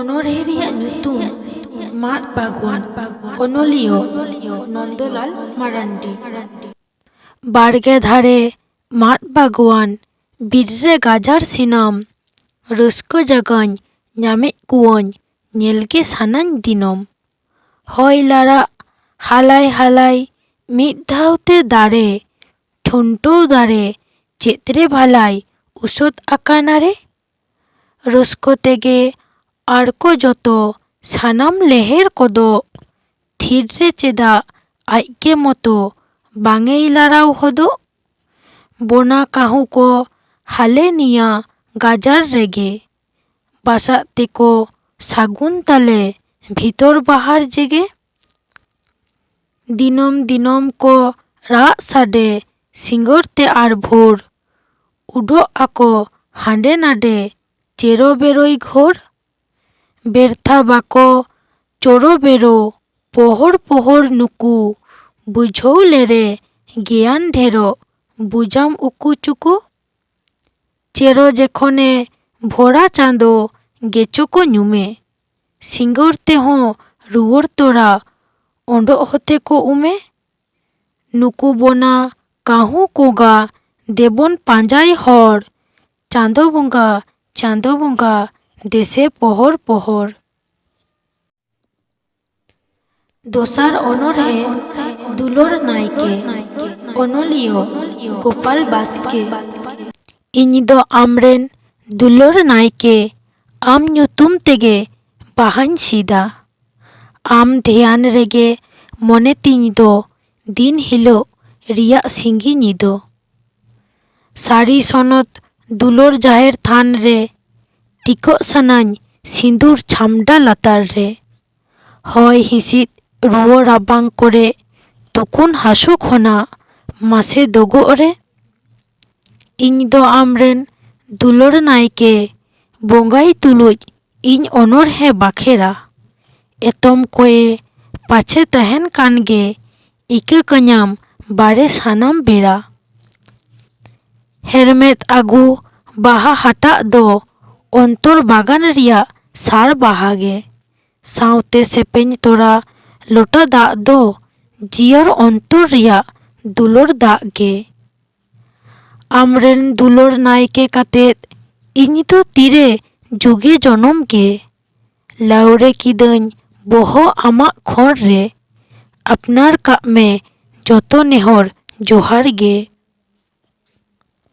ᱚᱱᱚᱬᱦᱮ ᱨᱮᱭᱟᱜ ᱧᱩᱛᱩᱢ ᱢᱟᱫ ᱵᱟᱜᱽᱣᱟᱱ ᱚᱱᱚᱞᱤᱭᱟᱹ ᱱᱚᱱᱫᱚᱞᱟᱞ ᱢᱟᱨᱟᱱᱰᱤ। ᱵᱟᱲᱜᱮ ᱫᱷᱟᱨᱮ ᱢᱟᱫ ᱵᱟᱜᱽᱣᱟᱱ ᱵᱤᱨ ᱨᱮ ᱜᱟᱡᱟᱲ ᱥᱤᱱᱟᱢ ᱨᱟᱹᱥᱠᱟᱹ ᱡᱟᱜᱟᱧ ᱧᱟᱢᱮᱫ ᱠᱩᱣᱟᱹᱧ ᱧᱮᱞᱜᱮ ᱥᱟᱱᱟᱧ ᱫᱤᱱᱟᱹᱢ। ᱦᱚᱭ ᱞᱟᱲᱟᱜ ᱦᱟᱞᱟᱭ ᱦᱟᱞᱟᱭ ᱢᱤᱫ ᱫᱷᱟᱣᱛᱮ ᱫᱟᱨᱮ ᱴᱷᱩᱱᱴᱟᱹᱣ ᱫᱟᱨᱮ ᱪᱮᱫ ᱨᱮ ᱵᱷᱟᱞᱟᱭ ᱩᱥᱟᱹᱫ ᱟᱠᱟᱱᱟ ᱨᱮ। ᱨᱟᱹᱥᱠᱟᱹ ᱛᱮᱜᱮ ᱟᱲᱠᱚ ᱡᱚᱛᱚ ᱥᱟᱱᱟᱢ ᱞᱮᱦᱮᱨ ᱠᱚᱫᱚ ᱛᱷᱤᱨ ᱨᱮ ᱪᱮᱫᱟᱜ ᱟᱡᱜᱮ ᱢᱚᱛᱚ ᱵᱟᱝᱮᱭ ᱞᱟᱲᱟᱣ ᱦᱚᱫᱚᱜ। ᱵᱚᱱᱟ ᱠᱟᱹᱦᱩ ᱠᱚ ᱦᱟᱞᱮ ᱱᱤᱭᱟᱹ ᱜᱟᱡᱟᱲ ᱨᱮᱜᱮ ᱵᱟᱥᱟᱜ ᱛᱮᱠᱚ ᱥᱟᱹᱜᱩᱱ ᱛᱟᱞᱮ ᱵᱷᱤᱛᱚᱨ ᱵᱟᱦᱟᱨ ᱡᱮᱜᱮ। ᱫᱤᱱᱟᱹᱢ ᱫᱤᱱᱟᱹᱢ ᱠᱚ ᱨᱟᱜ ᱥᱟᱰᱮ ᱥᱤᱸᱜᱟᱹᱲ ᱛᱮ ᱟᱨ ᱵᱷᱳᱨ ᱩᱰᱚᱜ ᱟᱠᱚ ᱦᱟᱸᱰᱮ ᱱᱟᱰᱮ ᱪᱮᱨᱚ ᱵᱮᱨᱚᱭ ᱜᱷᱳᱨ। ᱵᱮᱨᱛᱷᱟ ᱵᱟᱠᱚ ᱪᱚᱨᱚ ᱵᱮᱨᱚ ᱯᱚᱦᱚᱲ ᱯᱚᱦᱚᱲ ᱱᱩᱠᱩ ᱵᱩᱡᱷᱟᱹᱣ ᱞᱮᱨᱮ ᱜᱮᱭᱟᱱ ᱰᱷᱮᱨᱚᱜ ᱵᱩᱡᱟᱢ ᱩᱠᱩ ᱪᱩᱠᱩ। ᱪᱮᱨᱚ ᱡᱮᱠᱷᱚᱱᱮ ᱵᱷᱚᱨᱟ ᱪᱟᱸᱫᱳ ᱜᱮᱪᱚ ᱠᱚ ᱧᱩᱢᱮ ᱥᱤᱸᱜᱟᱹᱲ ᱛᱮᱦᱚᱸ ᱨᱩᱣᱟᱹᱲ ᱛᱚᱨᱟ ᱚᱰᱚᱜ ᱦᱚᱛᱮ ᱠᱚ ᱩᱢᱮ। ᱱᱩᱠᱩ ᱵᱚᱱᱟ ᱠᱟᱹᱦᱩ ᱠᱚᱜᱟ ᱫᱮᱵᱚᱱ ᱯᱟᱸᱡᱟᱭ ᱦᱚᱲ ᱪᱟᱸᱫᱳ ᱵᱚᱸᱜᱟ ᱫᱮᱥᱮ ᱯᱚᱦᱚᱨ ᱯᱚᱦᱚᱨ। ᱫᱚᱥᱟᱨ ᱚᱱᱚᱬᱦᱮ ᱫᱩᱞᱟᱹᱲ ᱱᱟᱭᱠᱮ ᱚᱱᱚᱞᱤᱭᱟᱹ ᱜᱳᱯᱟᱞ ᱵᱟᱥᱠᱮ। ᱤᱧ ᱫᱚ ᱟᱢᱨᱮᱱ ᱫᱩᱞᱟᱹᱲ ᱱᱟᱭᱠᱮ ᱟᱢ ᱧᱩᱛᱩᱢ ᱛᱮᱜᱮ ᱵᱟᱦᱟᱧ ᱥᱤᱫᱟ। ᱟᱢ ᱫᱷᱮᱭᱟᱱ ᱨᱮᱜᱮ ᱢᱚᱱᱮ ᱛᱤᱧ ᱫᱚ ᱫᱤᱱ ᱦᱤᱞᱳᱜ ᱨᱮᱭᱟᱜ ᱥᱤᱸᱜᱤ ᱧᱤᱫᱟᱹ। ᱥᱟᱹᱨᱤ ᱥᱚᱱᱚᱛ ᱫᱩᱞᱟᱹᱲ ᱡᱟᱦᱮᱨ ᱛᱷᱟᱱ ᱨᱮ ᱴᱤᱠᱟᱹᱜ ᱥᱟᱱᱟᱧ ᱥᱤᱸᱫᱩᱨ ᱪᱷᱟᱢᱰᱟ ᱞᱟᱛᱟᱨ ᱨᱮ। ᱦᱚᱭ ᱦᱤᱸᱥᱤᱫ ᱨᱩᱣᱟᱹ ᱨᱟᱵᱟᱝ ᱠᱚᱨᱮ ᱛᱩᱠᱩᱱ ᱦᱟᱹᱥᱩ ᱠᱷᱚᱱᱟᱜ ᱢᱟᱥᱮ ᱫᱳᱜᱚᱜ ᱨᱮ। ᱤᱧ ᱫᱚ ᱟᱢᱨᱮᱱ ᱫᱩᱞᱟᱹᱲ ᱱᱟᱭᱠᱮ ᱵᱚᱸᱜᱟᱭ ᱛᱩᱞᱩᱡ ᱤᱧ ᱚᱱᱚᱬᱦᱮ ᱵᱟᱠᱷᱮᱲᱟ। ᱮᱛᱚᱢ ᱠᱚᱭᱮ ᱯᱟᱪᱷᱮ ᱛᱟᱦᱮᱱ ᱠᱟᱱᱜᱮ ᱤᱠᱟᱹ ᱠᱟᱹᱧᱟᱢ ᱵᱟᱲᱮ ᱥᱟᱱᱟᱢ ᱵᱮᱲᱟ। ᱦᱮᱨᱢᱮᱫ ᱟᱹᱜᱩ ᱵᱟᱦᱟ ᱦᱟᱴᱟᱜ ᱫᱚ ᱚᱱᱛᱚᱨ ᱵᱟᱜᱟᱱ ᱨᱮᱭᱟᱜ ᱥᱟᱲ ᱵᱟᱦᱟᱜᱮ। ᱥᱟᱶᱛᱮ ᱥᱮᱯᱮᱧ ᱛᱚᱨᱟ ᱞᱚᱴᱟ ᱫᱟᱜ ᱫᱚ ᱡᱤᱭᱟᱹᱲ ᱚᱱᱛᱚᱨ ᱨᱮᱭᱟᱜ ᱫᱩᱞᱟᱹᱲ ᱫᱟᱜ ᱜᱮ। ᱟᱢᱨᱮᱱ ᱫᱩᱞᱟᱹᱲ ᱱᱟᱭᱠᱮ ᱠᱟᱛᱮᱫ ᱤᱧ ᱫᱚ ᱛᱤᱨᱮ ᱡᱩᱜᱮ ᱡᱚᱱᱚᱢ ᱜᱮ ᱞᱟᱣᱨᱮ ᱠᱤᱫᱟᱹᱧ ᱵᱚᱦᱚᱜ ᱟᱢᱟᱜ ᱠᱷᱚᱲ ᱨᱮ। ᱟᱯᱱᱟᱨ ᱠᱟᱜ ᱢᱮ ᱡᱚᱛᱚ ᱱᱮᱦᱚᱨ ᱡᱚᱦᱟᱨ ᱜᱮ।